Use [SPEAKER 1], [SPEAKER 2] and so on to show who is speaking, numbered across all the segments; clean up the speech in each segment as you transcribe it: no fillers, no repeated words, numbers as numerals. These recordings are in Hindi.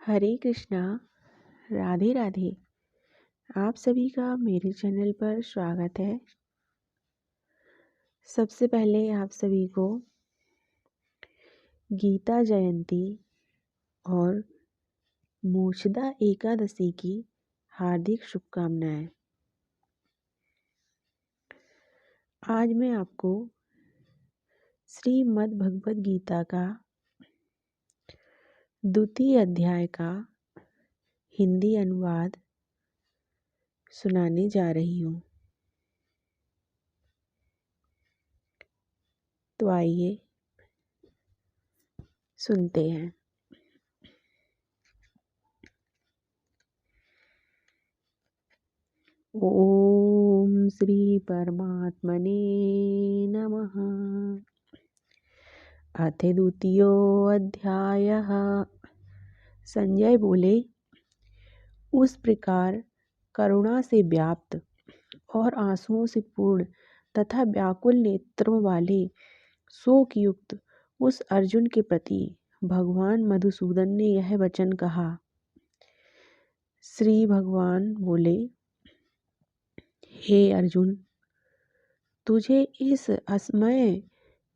[SPEAKER 1] हरे कृष्णा। राधे राधे। आप सभी का मेरे चैनल पर स्वागत है। सबसे पहले आप सभी को गीता जयंती और मोक्षदा एकादशी की हार्दिक शुभकामनाएं। आज मैं आपको श्रीमद् भगवद गीता का द्वितीय अध्याय का हिंदी अनुवाद सुनाने जा रही हूँ। तो आइए सुनते हैं। ओम श्री परमात्मने नमः। अथ द्वितीयोऽध्यायः। संजय बोले, उस प्रकार करुणा से व्याप्त और आंसुओं से पूर्ण तथा व्याकुल नेत्रों वाले शोक युक्त उस अर्जुन के प्रति भगवान मधुसूदन ने यह वचन कहा। श्री भगवान बोले, हे अर्जुन, तुझे इस असमय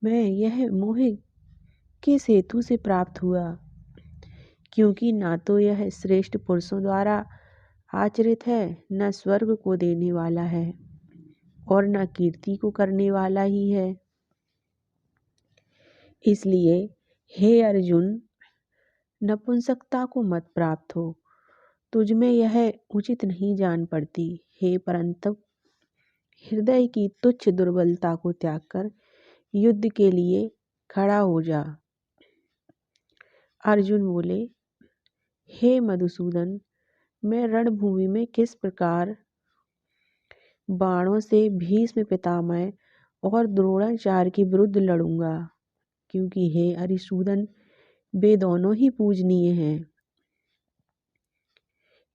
[SPEAKER 1] में यह मोह किस हेतु से प्राप्त हुआ? क्योंकि ना तो यह श्रेष्ठ पुरुषों द्वारा आचरित है, न स्वर्ग को देने वाला है और न कीर्ति को करने वाला ही है। इसलिए हे अर्जुन, नपुंसकता को मत प्राप्त हो। तुझ में यह उचित नहीं जान पड़ती। हे परंतु हृदय की तुच्छ दुर्बलता को त्याग कर युद्ध के लिए खड़ा हो जा। अर्जुन बोले, हे मधुसूदन, मैं रणभूमि में किस प्रकार बाणों से भीष्म पितामह और द्रोणाचार्य के विरुद्ध लड़ूंगा? क्योंकि हे अरिसूदन, वे दोनों ही पूजनीय हैं।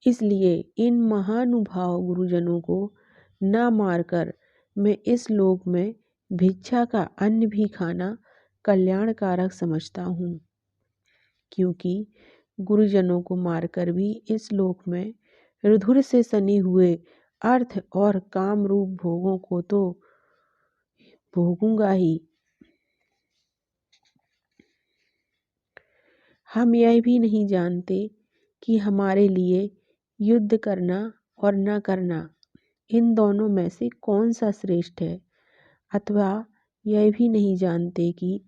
[SPEAKER 1] इसलिए इन महानुभाव गुरुजनों को न मारकर मैं इस लोक में भिक्षा का अन्न भी खाना कल्याणकारक समझता हूँ। क्योंकि गुरुजनों को मारकर भी इस लोक में रुधिर से सने हुए अर्थ और काम रूप भोगों को तो भोगूंगा ही। हम यह भी नहीं जानते कि हमारे लिए युद्ध करना और न करना, इन दोनों में से कौन सा श्रेष्ठ है। अथवा यह भी नहीं जानते कि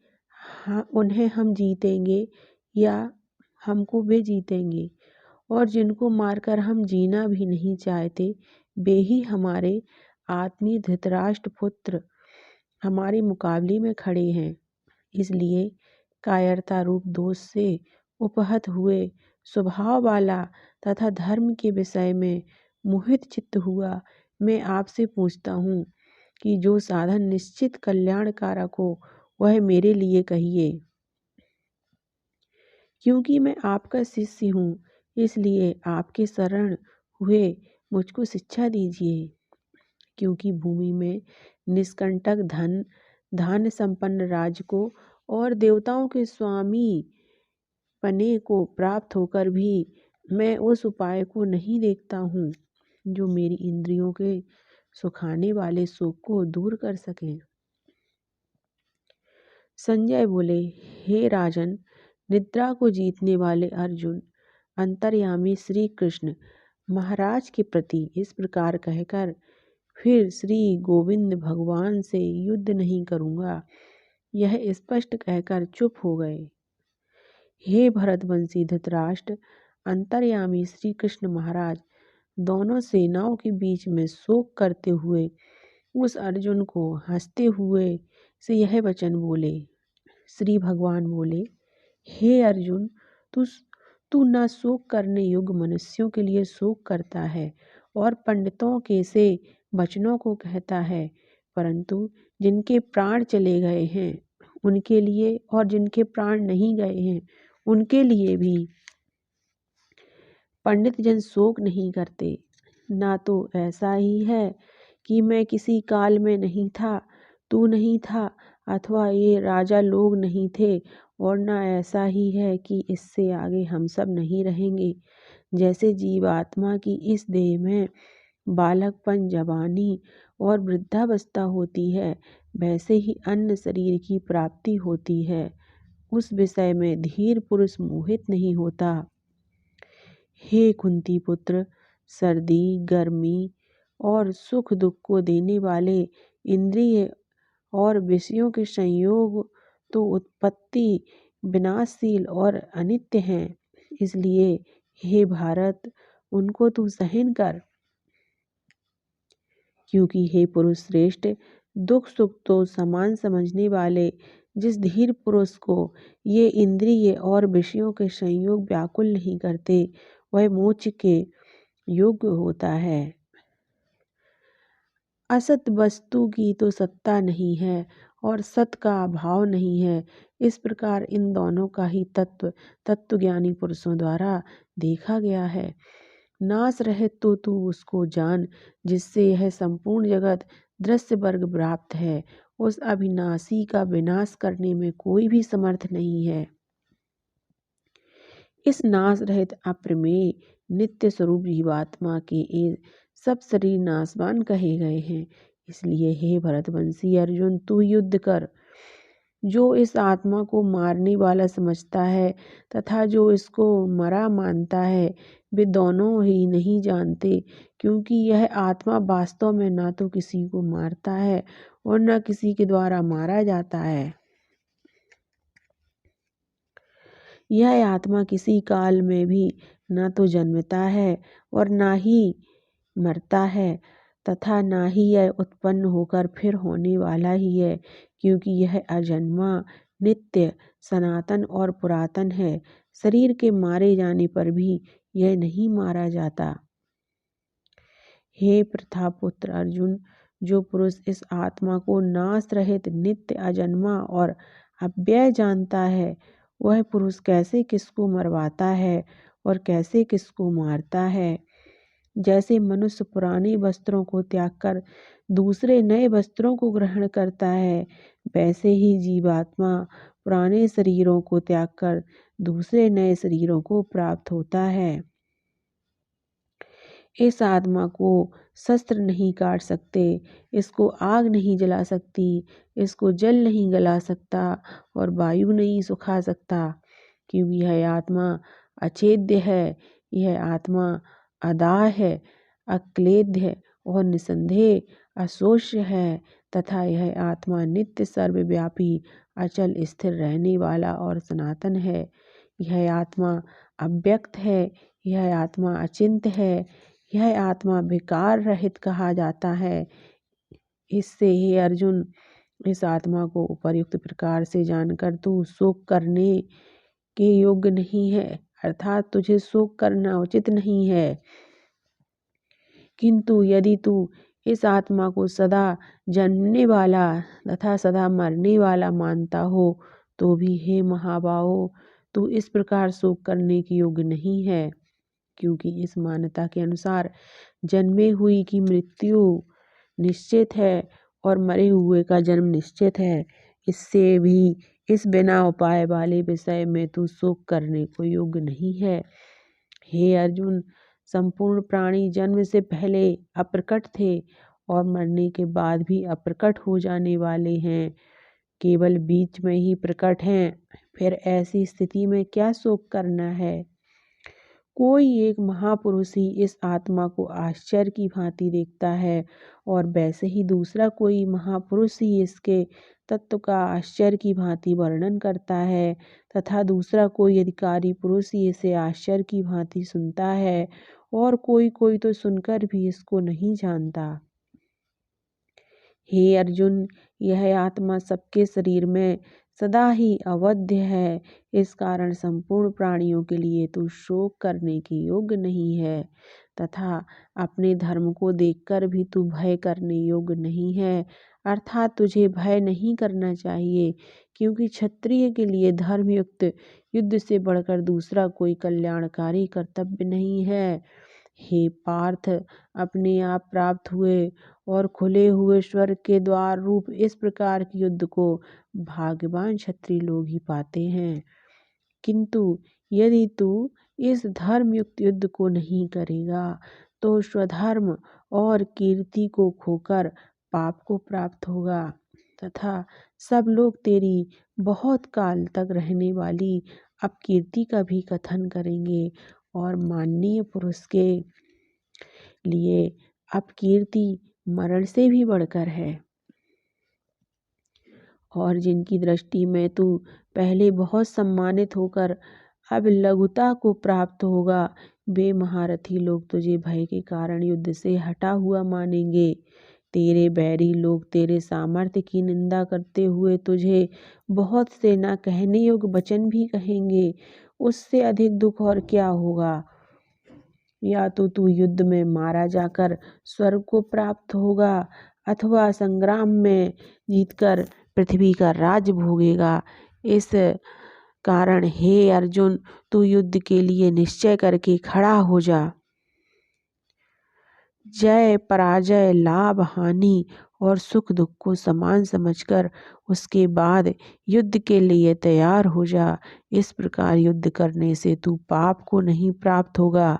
[SPEAKER 1] उन्हें हम जीतेंगे या हमको वे जीतेंगे। और जिनको मारकर हम जीना भी नहीं चाहते, वे ही हमारे आत्मीय धृतराष्ट्र पुत्र हमारे मुकाबले में खड़े हैं। इसलिए कायरता रूप दोष से उपहत हुए स्वभाव वाला तथा धर्म के विषय में मोहित चित्त हुआ मैं आपसे पूछता हूँ कि जो साधन निश्चित कल्याणकारक हो वह मेरे लिए कहिए। क्योंकि मैं आपका शिष्य हूँ, इसलिए आपके शरण हुए मुझको शिक्षा दीजिए। क्योंकि भूमि में निष्कंटक धन धान्य संपन्न राज्य को और देवताओं के स्वामी पने को प्राप्त होकर भी मैं उस उपाय को नहीं देखता हूँ जो मेरी इंद्रियों के सुखाने वाले शोक को दूर कर सके। संजय बोले, हे राजन, निद्रा को जीतने वाले अर्जुन अंतर्यामी श्री कृष्ण महाराज के प्रति इस प्रकार कहकर फिर श्री गोविंद भगवान से युद्ध नहीं करूँगा, यह स्पष्ट कहकर चुप हो गए। हे भरतवंशी धृतराष्ट्र, अंतर्यामी श्री कृष्ण महाराज दोनों सेनाओं के बीच में शोक करते हुए उस अर्जुन को हंसते हुए से यह वचन बोले। श्री भगवान बोले, हे अर्जुन, तू न शोक करने योग्य मनुष्यों के लिए शोक करता है और पंडितों के से वचनों को कहता है, परंतु जिनके प्राण चले गए हैं उनके लिए और जिनके प्राण नहीं गए हैं उनके लिए भी पंडित जन शोक नहीं करते। ना तो ऐसा ही है कि मैं किसी काल में नहीं था, तू नहीं था, अथवा ये राजा लोग नहीं थे और न ऐसा ही है कि इससे आगे हम सब नहीं रहेंगे। जैसे जीवात्मा की इस देह में बालकपन, जवानी और वृद्धावस्था होती है, वैसे ही अन्य शरीर की प्राप्ति होती है। उस विषय में धीर पुरुष मोहित नहीं होता। हे कुंती पुत्र, सर्दी, गर्मी और सुख दुख को देने वाले इंद्रिय और विषयों के संयोग तो उत्पत्ति विनाशशील और अनित्य हैं। इसलिए हे भारत, उनको तू सहन कर। क्योंकि हे पुरुष श्रेष्ठ, दुख सुख तो समान समझने वाले जिस धीर पुरुष को ये इंद्रिय और विषयों के संयोग व्याकुल नहीं करते, वह मोक्ष के योग्य होता है। असत वस्तु की तो सत्ता नहीं है और सत का अभाव नहीं है। इस प्रकार इन दोनों का ही तत्वज्ञानी पुरुषों द्वारा देखा गया है। नाश रहित तो तू उसको जान जिससे यह संपूर्ण जगत दृश्य वर्ग प्राप्त है। उस अविनाशी का विनाश करने में कोई भी समर्थ नहीं है। इस नाश रहित अप्रमेय नित्य स्वरूप जीवात्मा के ये सब शरीर नाशवान कहे गए हैं। इसलिए हे भरतवंशी अर्जुन, तू युद्ध कर। जो इस आत्मा को मारने वाला समझता है तथा जो इसको मरा मानता है, वे दोनों ही नहीं जानते, क्योंकि यह आत्मा वास्तव में न तो किसी को मारता है और न किसी के द्वारा मारा जाता है। यह आत्मा किसी काल में भी न तो जन्मता है और न ही मरता है तथा न ही यह उत्पन्न होकर फिर होने वाला ही है, क्योंकि यह अजन्मा, नित्य, सनातन और पुरातन है। शरीर के मारे जाने पर भी यह नहीं मारा जाता। हे प्रथापुत्र अर्जुन, जो पुरुष इस आत्मा को नाश रहित, नित्य, अजन्मा और अव्यय जानता है, वह पुरुष कैसे किसको मरवाता है और कैसे किसको मारता है। जैसे मनुष्य पुराने वस्त्रों को त्याग कर दूसरे नए वस्त्रों को ग्रहण करता है, वैसे ही जीवात्मा पुराने शरीरों को त्याग कर दूसरे नए शरीरों को प्राप्त होता है। इस आत्मा को शस्त्र नहीं काट सकते, इसको आग नहीं जला सकती, इसको जल नहीं गला सकता और वायु नहीं सुखा सकता, क्योंकि यह आत्मा अछेद्य है। यह आत्मा अदाह है, अक्लेद्य और निसंदेह अशोष्य है तथा यह आत्मा नित्य, सर्वव्यापी, अचल, स्थिर रहने वाला और सनातन है। यह आत्मा अव्यक्त है, यह आत्मा अचिंत्य है, यह आत्मा विकार रहित कहा जाता है। इससे हे अर्जुन, इस आत्मा को उपर्युक्त प्रकार से जानकर तू शोक करने के योग्य नहीं है, अर्थात तुझे शोक करना उचित नहीं है। किंतु यदि तू इस आत्मा को सदा जन्मने वाला तथा सदा मरने वाला मानता हो, तो भी हे महाबाहो, तू इस प्रकार शोक करने के योग्य नहीं है, क्योंकि इस मान्यता के अनुसार जन्मे हुए की मृत्यु निश्चित है और मरे हुए का जन्म निश्चित है। इससे भी इस बिना उपाय वाले विषय में तू शोक करने को योग्य नहीं है। हे अर्जुन, संपूर्ण प्राणी जन्म से पहले अप्रकट थे और मरने के बाद भी अप्रकट हो जाने वाले हैं, केवल बीच में ही प्रकट हैं। फिर ऐसी स्थिति में क्या शोक करना है। कोई एक महापुरुष ही इस आत्मा को आश्चर्य की भांति देखता है और वैसे ही दूसरा कोई महापुरुष ही इसके तत्व का आश्चर्य की भांति वर्णन करता है तथा दूसरा कोई अधिकारी पुरुष ही इसे आश्चर्य की भांति सुनता है और कोई कोई तो सुनकर भी इसको नहीं जानता। हे अर्जुन, यह आत्मा सबके शरीर में सदा ही अवध्य है। इस कारण संपूर्ण प्राणियों के लिए तू शोक करने की योग्य नहीं है तथा अपने धर्म को देखकर भी तू भय करने योग्य नहीं है, अर्थात तुझे भय नहीं करना चाहिए, क्योंकि क्षत्रिय के लिए धर्मयुक्त युद्ध से बढ़कर दूसरा कोई कल्याणकारी कर्तव्य नहीं है। हे पार्थ, अपने आप प्राप्त हुए और खुले हुए स्वर्ग के द्वार रूप इस प्रकार के युद्ध को भाग्यवान क्षत्रिय लोग ही पाते हैं। किंतु यदि तू इस धर्मयुक्त युद्ध को नहीं करेगा तो स्वधर्म और कीर्ति को खोकर पाप को प्राप्त होगा तथा सब लोग तेरी बहुत काल तक रहने वाली अपकीर्ति का भी कथन करेंगे और माननीय पुरुष के लिए अपकीर्ति मरण से भी बढ़कर है। और जिनकी दृष्टि में तू पहले बहुत सम्मानित होकर अब लघुता को प्राप्त होगा, वे महारथी लोग तुझे भय के कारण युद्ध से हटा हुआ मानेंगे। तेरे बैरी लोग तेरे सामर्थ्य की निंदा करते हुए तुझे बहुत से न कहने योग्य वचन भी कहेंगे। उससे अधिक दुख और क्या होगा। या तो तू युद्ध में मारा जाकर स्वर्ग को प्राप्त होगा अथवा संग्राम में जीतकर पृथ्वी का राज्य भोगेगा। इस कारण हे अर्जुन, तू युद्ध के लिए निश्चय करके खड़ा हो जा। जय पराजय, लाभ हानि और सुख दुख को समान समझकर उसके बाद युद्ध के लिए तैयार हो जा। इस प्रकार युद्ध करने से तू पाप को नहीं प्राप्त होगा।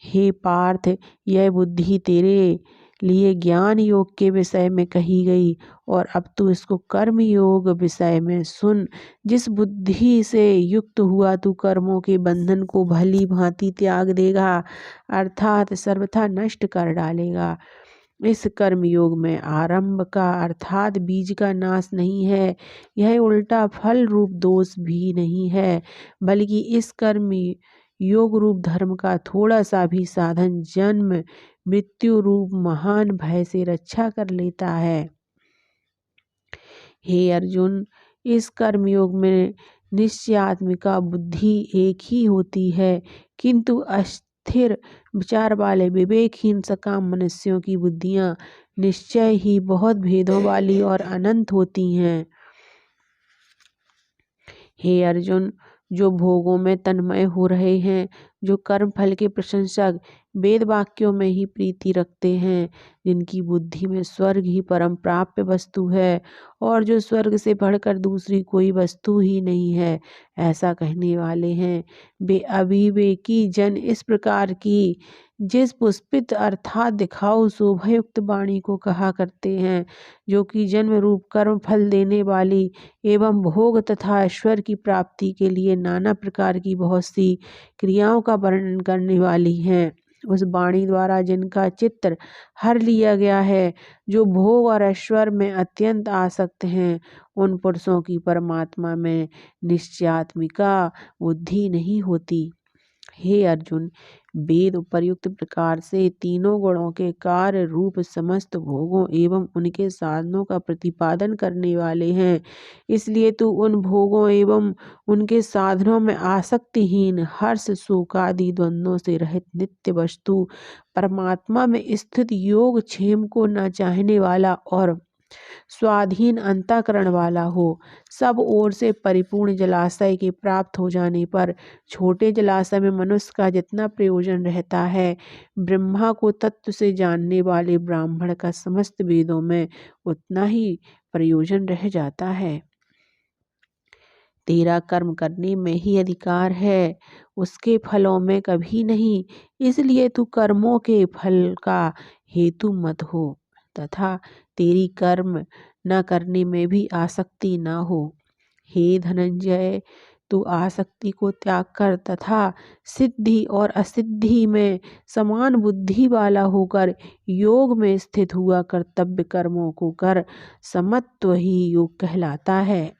[SPEAKER 1] हे पार्थ, यह बुद्धि तेरे लिए ज्ञान योग के विषय में कही गई और अब तू इसको कर्म योग विषय में सुन। जिस बुद्धि से युक्त हुआ तू कर्मों के बंधन को भली भांति त्याग देगा अर्थात सर्वथा नष्ट कर डालेगा। इस कर्म योग में आरंभ का अर्थात बीज का नाश नहीं है, यह उल्टा फल रूप दोष भी नहीं है, बल्कि इस कर्म योग रूप धर्म का थोड़ा सा भी साधन जन्म मृत्यु रूप महान भय से रक्षा कर लेता है। हे अर्जुन, इस कर्म योग में निश्चयात्मिका बुद्धि एक ही होती है, किंतु अस्थिर विचार वाले विवेकहीन सकाम मनुष्यों की बुद्धियां निश्चय ही बहुत भेदों वाली और अनंत होती हैं। हे अर्जुन, जो भोगों में तन्मय हो रहे हैं, जो कर्म फल के प्रशंसक वेद वाक्यों में ही प्रीति रखते हैं, जिनकी बुद्धि में स्वर्ग ही परम प्राप्य वस्तु है और जो स्वर्ग से बढ़कर दूसरी कोई वस्तु ही नहीं है, ऐसा कहने वाले हैं, वे अविवेकी जन इस प्रकार की जिस पुष्पित अर्थात दिखाऊ शोभायुक्त वाणी को कहा करते हैं, जो कि जन्म रूप कर्म फल देने वाली एवं भोग तथा ऐश्वर्य की प्राप्ति के लिए नाना प्रकार की बहुत सी क्रियाओं का वर्णन करने वाली हैं। उस वाणी द्वारा जिनका चित्त हर लिया गया है, जो भोग और ऐश्वर्य में अत्यंत आसक्त हैं, उन पुरुषों की परमात्मा में निश्चयात्मिका बुद्धि नहीं होती। हे अर्जुन, वेद उपर्युक्त प्रकार से तीनों गुणों के कार्य रूप समस्त भोगों एवं उनके साधनों का प्रतिपादन करने वाले हैं। इसलिए तू उन भोगों एवं उनके साधनों में आसक्तिहीन, हर्ष शोक आदि द्वंद्वों से रहित नित्य वस्तु परमात्मा में स्थित योग क्षेम को न चाहने वाला और स्वाधीन अंतःकरण वाला हो। सब ओर से परिपूर्ण जलाशय के प्राप्त हो जाने पर छोटे जलाशय में मनुष्य का जितना प्रयोजन रहता है, ब्रह्मा को तत्व से जानने वाले ब्राह्मण का समस्त वेदों में उतना ही प्रयोजन रह जाता है। तेरा कर्म करने में ही अधिकार है, उसके फलों में कभी नहीं। इसलिए तू कर्मों के फल का हेतु मत हो तथा तेरी कर्म न करने में भी आसक्ति न हो। हे धनंजय, तू आसक्ति को त्याग कर तथा सिद्धि और असिद्धि में समान बुद्धि वाला होकर योग में स्थित हुआ कर्तव्य कर्मों को कर। समत्व ही योग कहलाता है।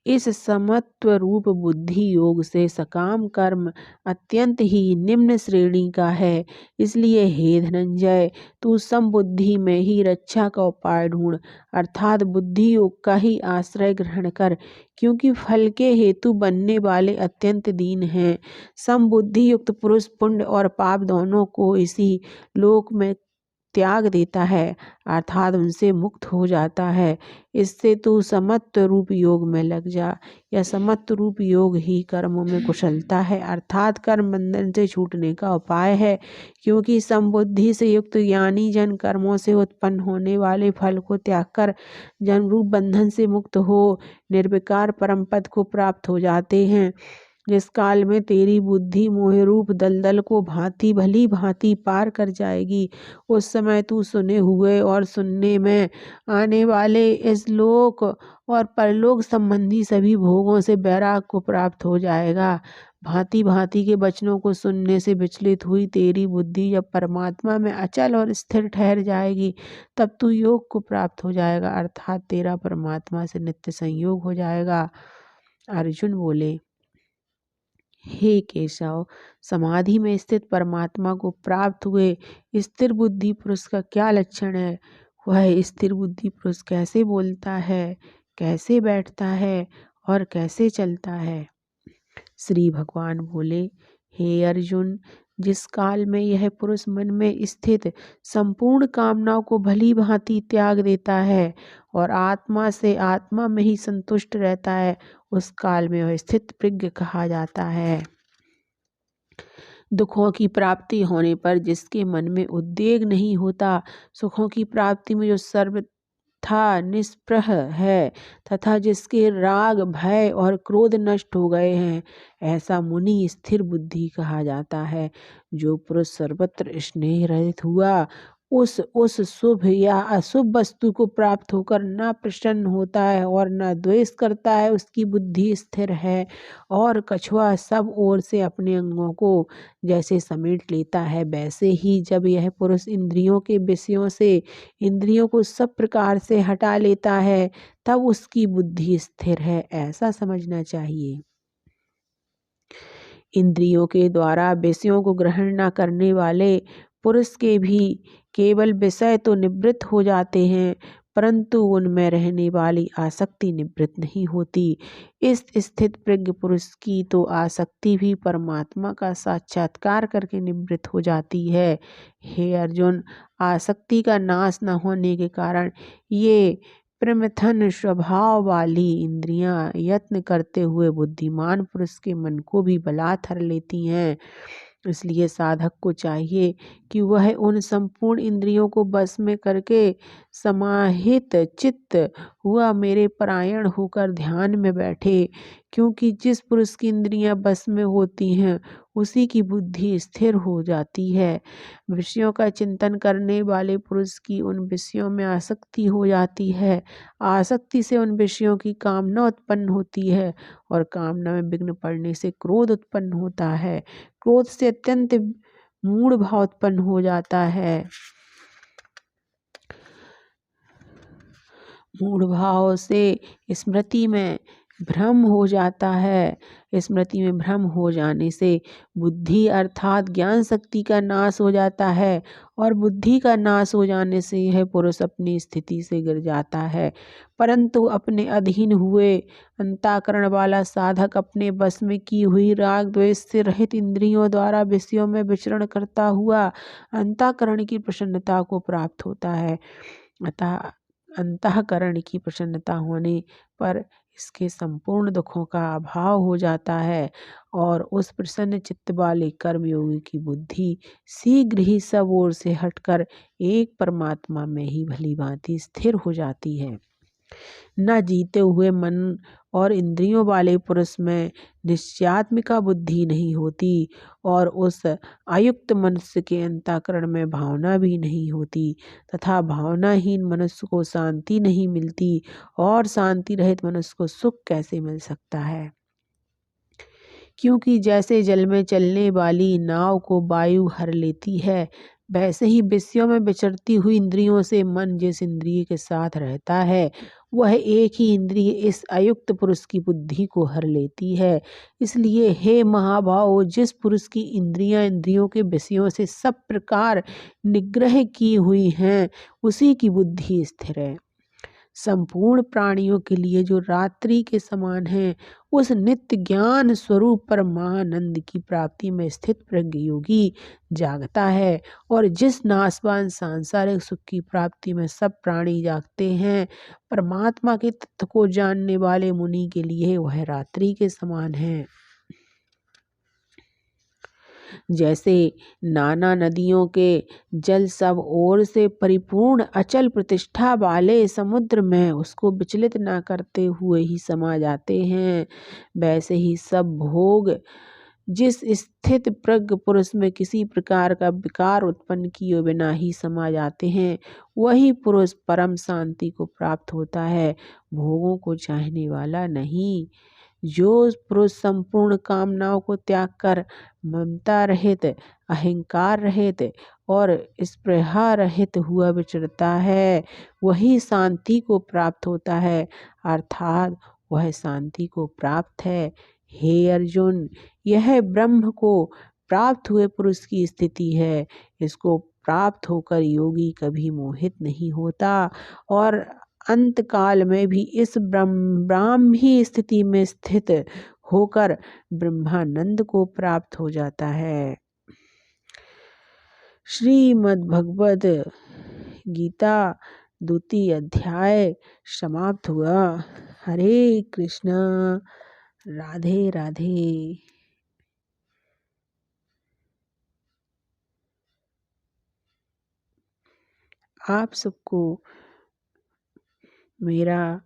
[SPEAKER 1] इस समत्व रूप बुद्धि योग से सकाम कर्म अत्यंत ही निम्न श्रेणी का है। इसलिए हे धनंजय, तू समबुद्धि में ही रक्षा का उपाय ढूंढ अर्थात बुद्धि योग का ही आश्रय ग्रहण कर, क्योंकि फल के हेतु बनने वाले अत्यंत दीन हैं। समबुद्धि युक्त पुरुष पुण्य और पाप दोनों को इसी लोक में त्याग देता है अर्थात उनसे मुक्त हो जाता है। इससे तू समत्व रूप योग में लग जा। यह समत्व रूप योग ही कर्मों में कुशलता है अर्थात कर्म बंधन से छूटने का उपाय है। क्योंकि समबुद्धि से युक्त ज्ञानी जन कर्मों से उत्पन्न होने वाले फल को त्याग कर जन्म रूप बंधन से मुक्त हो निर्विकार परम पद को प्राप्त हो जाते हैं। जिस काल में तेरी बुद्धि मोह रूप दलदल को भांति भली भांति पार कर जाएगी, उस समय तू सुने हुए और सुनने में आने वाले इस लोक और परलोक संबंधी सभी भोगों से वैराग को प्राप्त हो जाएगा। भांति भांति के वचनों को सुनने से विचलित हुई तेरी बुद्धि जब परमात्मा में अचल और स्थिर ठहर जाएगी, तब तू योग को प्राप्त हो जाएगा अर्थात तेरा परमात्मा से नित्य संयोग हो जाएगा। अर्जुन बोले, हे केशव, समाधि में स्थित परमात्मा को प्राप्त हुए स्थिर बुद्धि पुरुष का क्या लक्षण है? वह स्थिर बुद्धि पुरुष कैसे बोलता है, कैसे बैठता है और कैसे चलता है? श्री भगवान बोले, हे अर्जुन, जिस काल में यह पुरुष मन में स्थित संपूर्ण कामनाओं को भली भांति त्याग देता है और आत्मा से आत्मा में ही संतुष्ट रहता है, उस काल में वह स्थित प्रज्ञ कहा जाता है। दुखों की प्राप्ति होने पर जिसके मन में उद्वेग नहीं होता, सुखों की प्राप्ति में जो सर्वथा निष्प्रह है तथा जिसके राग भय और क्रोध नष्ट हो गए हैं, ऐसा मुनि स्थिर बुद्धि कहा जाता है। जो पुरुष सर्वत्र स्नेह रहित हुआ उस शुभ या अशुभ वस्तु को प्राप्त होकर न प्रसन्न होता है और न द्वेष करता है, उसकी बुद्धि स्थिर है। और कछुआ सब ओर से अपने अंगों को जैसे समेट लेता है, वैसे ही जब यह पुरुष इंद्रियों के विषयों से इंद्रियों को सब प्रकार से हटा लेता है, तब उसकी बुद्धि स्थिर है, ऐसा समझना चाहिए। इंद्रियों के द्वारा विषयों को ग्रहण न करने वाले पुरुष के भी केवल विषय तो निवृत्त हो जाते हैं, परंतु उनमें रहने वाली आसक्ति निवृत्त नहीं होती। इस स्थित प्रज्ञ पुरुष की तो आसक्ति भी परमात्मा का साक्षात्कार करके निवृत्त हो जाती है। हे अर्जुन, आसक्ति का नाश न होने के कारण ये प्रमथन स्वभाव वाली इंद्रियां यत्न करते हुए बुद्धिमान पुरुष के मन को भी बलात्कार लेती हैं। इसलिए साधक को चाहिए कि वह उन संपूर्ण इंद्रियों को बस में करके समाहित चित्त हुआ मेरे परायण होकर ध्यान में बैठे। क्योंकि जिस पुरुष की इंद्रियां बस में होती हैं, उसी की बुद्धि स्थिर हो जाती है। विषयों का चिंतन करने वाले पुरुष की उन विषयों में आसक्ति हो जाती है। आसक्ति से उन विषयों की कामना उत्पन्न होती है और कामना में विघ्न पड़ने से क्रोध उत्पन्न होता है। क्रोध से अत्यंत मूढ़ भाव उत्पन्न हो जाता है। मूढ़ भाव से स्मृति में भ्रम हो जाता है। स्मृति में भ्रम हो जाने से बुद्धि अर्थात ज्ञान शक्ति का नाश हो जाता है और बुद्धि का नाश हो जाने से यह पुरुष अपनी स्थिति से गिर जाता है। परंतु अपने अधीन हुए अंतःकरण वाला साधक अपने बस में की हुई राग द्वेष से रहित इंद्रियों द्वारा विषयों में विचरण करता हुआ अंतःकरण की प्रसन्नता को प्राप्त होता है। अतः अंतःकरण की प्रसन्नता होने पर इसके संपूर्ण दुखों का अभाव हो जाता है और उस प्रसन्न चित्त वाले कर्मयोगी की बुद्धि शीघ्र ही सब ओर से हटकर एक परमात्मा में ही भली भांति स्थिर हो जाती है। न जीते हुए मन और इंद्रियों वाले पुरुष में निश्चयात्मिका बुद्धि नहीं होती और उस अयुक्त मनुष्य के अंतःकरण में भावना भी नहीं होती तथा भावनाहीन मनुष्य को शांति नहीं मिलती और शांति रहित मनुष्य को सुख कैसे मिल सकता है। क्योंकि जैसे जल में चलने वाली नाव को वायु हर लेती है, वैसे ही विषयों में विचरती हुई इंद्रियों से मन जिस इंद्रिय के साथ रहता है, वह एक ही इंद्रिय इस अयुक्त पुरुष की बुद्धि को हर लेती है। इसलिए हे महाभाव, जिस पुरुष की इंद्रियां इंद्रियों के विषयों से सब प्रकार निग्रह की हुई हैं, उसी की बुद्धि स्थिर है। संपूर्ण प्राणियों के लिए जो रात्रि के समान है, उस नित्य ज्ञान स्वरूप परमानंद की प्राप्ति में स्थित प्रज्ञ योगी जागता है। और जिस नाशवान सांसारिक सुख की प्राप्ति में सब प्राणी जागते हैं, परमात्मा के तत्व को जानने वाले मुनि के लिए वह रात्रि के समान है। जैसे नाना नदियों के जल सब ओर से परिपूर्ण अचल प्रतिष्ठा वाले समुद्र में उसको विचलित न करते हुए ही समा जाते हैं, वैसे ही सब भोग जिस स्थित प्रज्ञ पुरुष में किसी प्रकार का विकार उत्पन्न किए बिना ही समा जाते हैं, वही पुरुष परम शांति को प्राप्त होता है, भोगों को चाहने वाला नहीं। जो पुरुष संपूर्ण कामनाओं को त्याग कर ममता रहित, अहंकार रहित और स्पृहा रहित हुआ विचरता है, वही शांति को प्राप्त होता है, अर्थात वह शांति को प्राप्त है। हे अर्जुन, यह ब्रह्म को प्राप्त हुए पुरुष की स्थिति है। इसको प्राप्त होकर योगी कभी मोहित नहीं होता और अंत काल में भी इस ब्राह्मी स्थिति में स्थित होकर ब्रह्मानंद को प्राप्त हो जाता है। श्रीमद् भगवद गीता द्वितीय अध्याय समाप्त हुआ। हरे कृष्ण, राधे राधे। आप सबको मेरा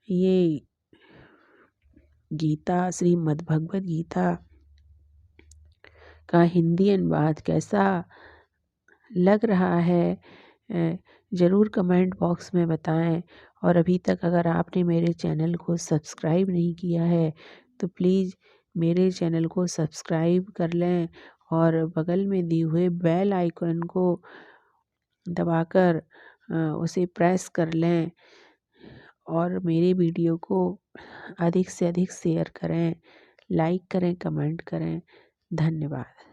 [SPEAKER 1] ये गीता, श्रीमद् भगवद गीता का हिंदी अनुवाद कैसा लग रहा है, ज़रूर कमेंट बॉक्स में बताएं। और अभी तक अगर आपने मेरे चैनल को सब्सक्राइब नहीं किया है तो प्लीज़ मेरे चैनल को सब्सक्राइब कर लें और बगल में दिए हुए बेल आइकन को दबाकर उसे प्रेस कर लें और मेरे वीडियो को अधिक से अधिक शेयर करें, लाइक करें, कमेंट करें। धन्यवाद।